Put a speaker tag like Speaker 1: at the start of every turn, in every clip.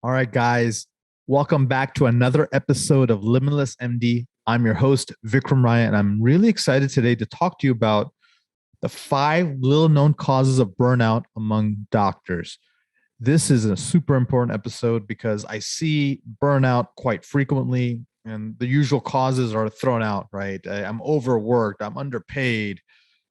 Speaker 1: All right, guys, welcome back to another episode of Limitless MD. I'm your host, Vikram Raya, and I'm really excited today to talk to you about the five little known causes of burnout among doctors. This is a super important episode because I see burnout quite frequently, and the usual causes are thrown out, right? I'm overworked, I'm underpaid,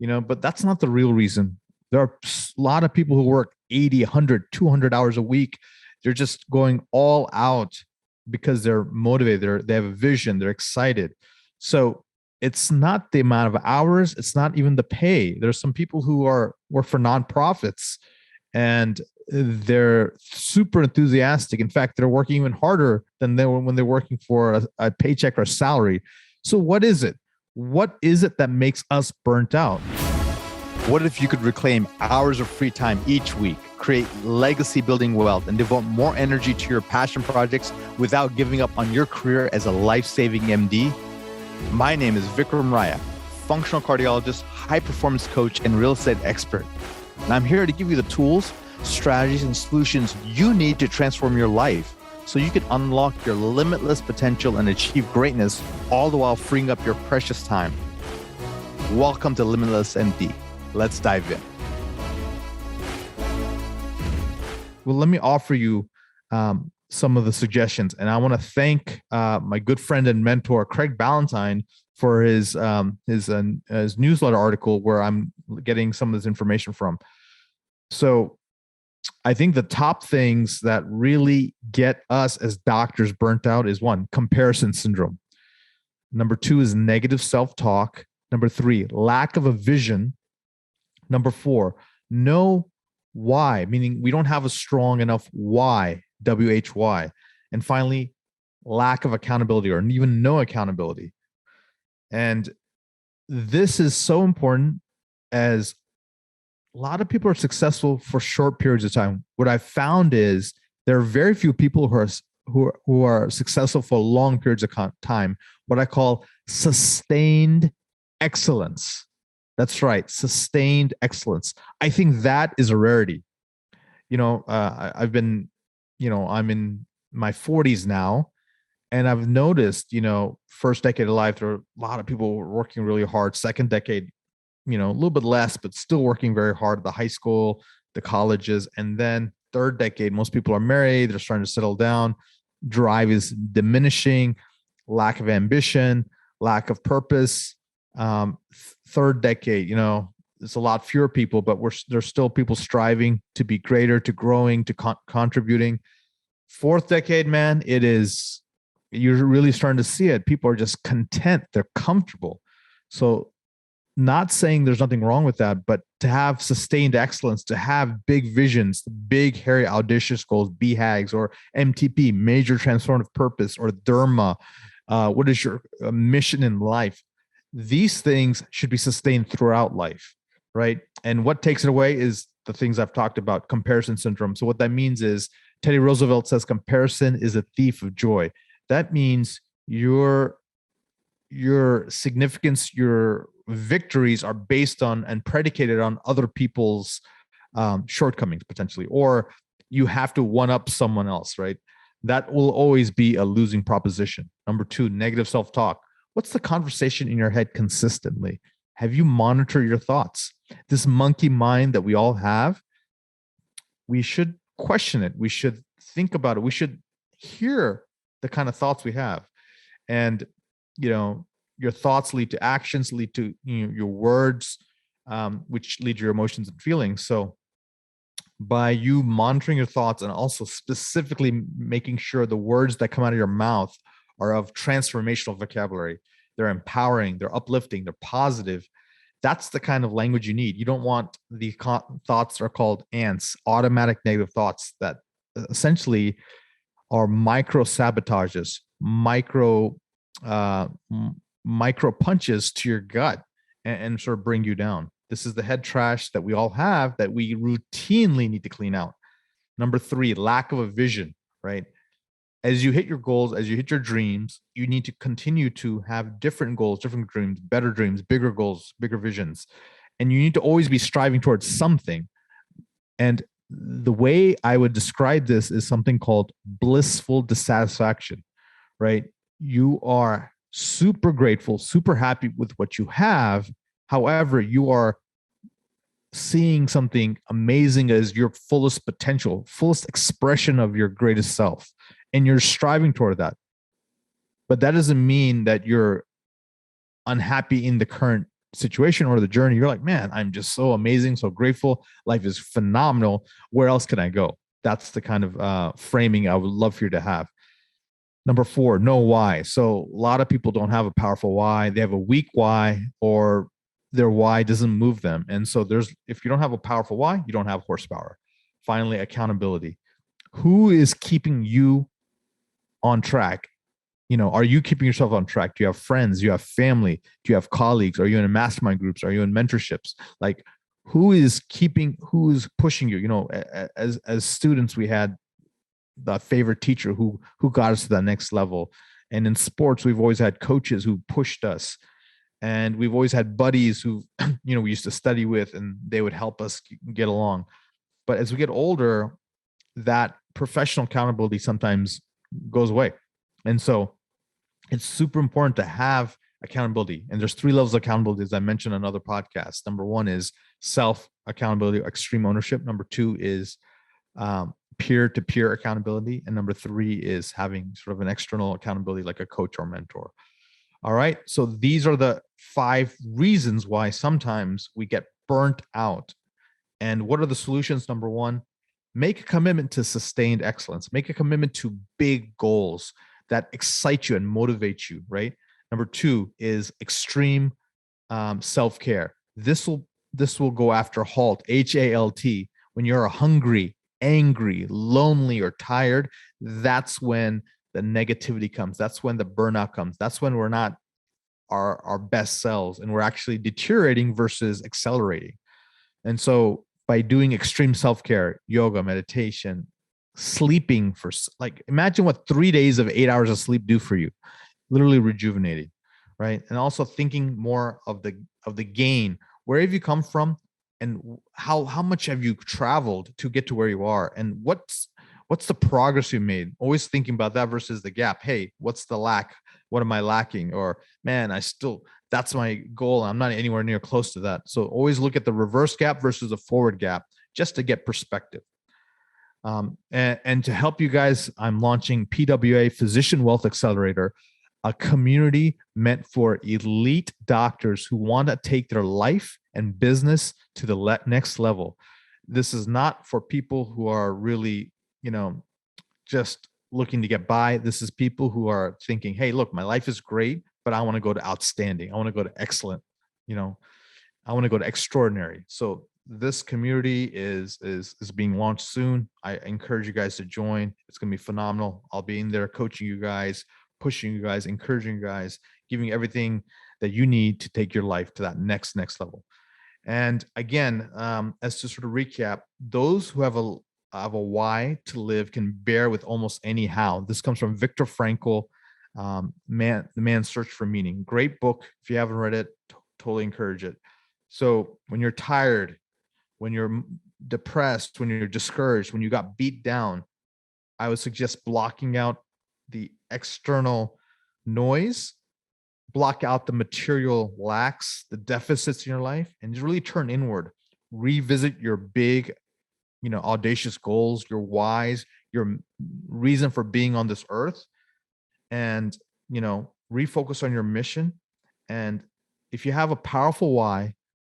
Speaker 1: but that's not the real reason. There are a lot of people who work 80, 100, 200 hours a week. They're just going all out because they're motivated, they have a vision, they're excited. So it's not the amount of hours, it's not even the pay. There's some people who are work for nonprofits and they're super enthusiastic. In fact, they're working even harder than they were when they're working for a paycheck or a salary. So what is it? What is it that makes us burnt out? What if you could reclaim hours of free time each week, create legacy building wealth, and devote more energy to your passion projects without giving up on your career as a life-saving MD? My name is Vikram Raya, functional cardiologist, high performance coach, and real estate expert. And I'm here to give you the tools, strategies, and solutions you need to transform your life so you can unlock your limitless potential and achieve greatness, all the while freeing up your precious time. Welcome to Limitless MD. Let's dive in. Well, let me offer you some of the suggestions. And I want to thank my good friend and mentor, Craig Ballantyne, for his newsletter article where I'm getting some of this information from. So I think the top things that really get us as doctors burnt out is one, comparison syndrome. Number two is negative self-talk. Number three, lack of a vision. Number four, no why, meaning we don't have a strong enough why, W-H-Y. And finally, lack of accountability or even no accountability. And this is so important as a lot of people are successful for short periods of time. What I've found is there are very few people who are successful for long periods of time, what I call sustained excellence. That's right, sustained excellence. I think that is a rarity. I've been, I'm in my 40s now, and I've noticed, first decade of life, there are a lot of people working really hard. Second decade, a little bit less, but still working very hard. The high school, the colleges, and then third decade, most people are married. They're starting to settle down. Drive is diminishing. Lack of ambition, lack of purpose. Third decade, it's a lot fewer people, but there's still people striving to be greater, to growing, to contributing. Fourth decade, man, you're really starting to see it. People are just content. They're comfortable. So not saying there's nothing wrong with that, but to have sustained excellence, to have big visions, big, hairy, audacious goals, BHAGs or MTP, major transformative purpose, or Dharma, what is your mission in life? These things should be sustained throughout life, right? And what takes it away is the things I've talked about, comparison syndrome. So what that means is Teddy Roosevelt says comparison is a thief of joy. That means your significance, your victories are based on and predicated on other people's shortcomings potentially, or you have to one up someone else, right? That will always be a losing proposition. Number two, negative self-talk. What's the conversation in your head consistently? Have you monitored your thoughts? This monkey mind that we all have, we should question it. We should think about it. We should hear the kind of thoughts we have. And, your thoughts lead to actions, lead to your words, which lead to your emotions and feelings. So by you monitoring your thoughts and also specifically making sure the words that come out of your mouth are of transformational vocabulary, they're empowering, they're uplifting, they're positive. That's the kind of language you need. You don't want the thoughts that are called ants, automatic negative thoughts that essentially are micro sabotages, micro punches to your gut and sort of bring you down. This is the head trash that we all have that we routinely need to clean out. Number three, lack of a vision, right? As you hit your goals, as you hit your dreams, you need to continue to have different goals, different dreams, better dreams, bigger goals, bigger visions. And you need to always be striving towards something. And the way I would describe this is something called blissful dissatisfaction, right? You are super grateful, super happy with what you have. However, you are seeing something amazing as your fullest potential, fullest expression of your greatest self, and you're striving toward that. But that doesn't mean that you're unhappy in the current situation or the journey. You're like, man, I'm just so amazing, so grateful. Life is phenomenal. Where else can I go? That's the kind of framing I would love for you to have. Number 4, know why. So a lot of people don't have a powerful why. They have a weak why, or their why doesn't move them. And so if you don't have a powerful why, you don't have horsepower. Finally, accountability. Who is keeping you on track? Are you keeping yourself on track? Do you have friends? Do you have family? Do you have colleagues? Are you in mastermind groups? Are you in mentorships? Like, who is pushing you? As students, we had the favorite teacher who got us to that next level. And in sports, we've always had coaches who pushed us. And we've always had buddies who, we used to study with, and they would help us get along. But as we get older, that professional accountability sometimes goes away. And so it's super important to have accountability. And there's 3 levels of accountability, as I mentioned on other podcasts. Number 1 is self accountability, extreme ownership. Number 2 is peer-to-peer accountability. And number 3 is having sort of an external accountability like a coach or mentor. All right. So these are the 5 reasons why sometimes we get burnt out. And what are the solutions? Number 1, make a commitment to sustained excellence. Make a commitment to big goals that excite you and motivate you, right? Number 2 is extreme self-care. This will go after HALT, HALT. When you're hungry, angry, lonely, or tired, that's when the negativity comes. That's when the burnout comes. That's when we're not our best selves and we're actually deteriorating versus accelerating. And so by doing extreme self-care, yoga, meditation, sleeping imagine what 3 days of 8 hours of sleep do for you. Literally rejuvenating, right? And also thinking more of the gain. Where have you come from, and how much have you traveled to get to where you are, and what's the progress you made? Always thinking about that versus the gap. Hey, what's the lack? What am I lacking? Or, man, that's my goal. I'm not anywhere near close to that. So always look at the reverse gap versus the forward gap just to get perspective. And to help you guys, I'm launching PWA Physician Wealth Accelerator, a community meant for elite doctors who want to take their life and business to the next level. This is not for people who are really, just looking to get by. This is people who are thinking, hey, look, my life is great, but I want to go to outstanding. I want to go to excellent. I want to go to extraordinary. So this community is being launched soon. I encourage you guys to join. It's going to be phenomenal. I'll be in there coaching you guys, pushing you guys, encouraging you guys, giving you everything that you need to take your life to that next level. And again, as to sort of recap, those who have a why to live can bear with almost any how. This comes from Viktor Frankl, The Man's Search for Meaning. Great book. If you haven't read it, totally encourage it. So when you're tired, when you're depressed, when you're discouraged, when you got beat down, I would suggest blocking out the external noise, block out the material lacks, the deficits in your life, and just really turn inward. Revisit your big, audacious goals, your whys, your reason for being on this earth, and, refocus on your mission. And if you have a powerful why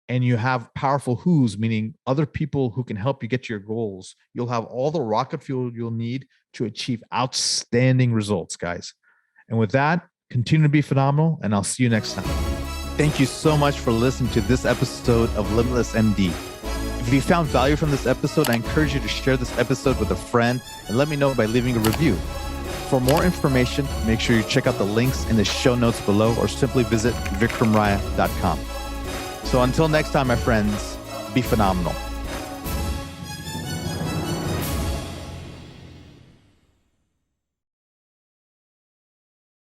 Speaker 1: and you have powerful who's, meaning other people who can help you get to your goals, you'll have all the rocket fuel you'll need to achieve outstanding results, guys. And with that, continue to be phenomenal, and I'll see you next time. Thank you so much for listening to this episode of Limitless MD. If you found value from this episode, I encourage you to share this episode with a friend and let me know by leaving a review. For more information, make sure you check out the links in the show notes below or simply visit vikramraya.com. So until next time, my friends, be phenomenal.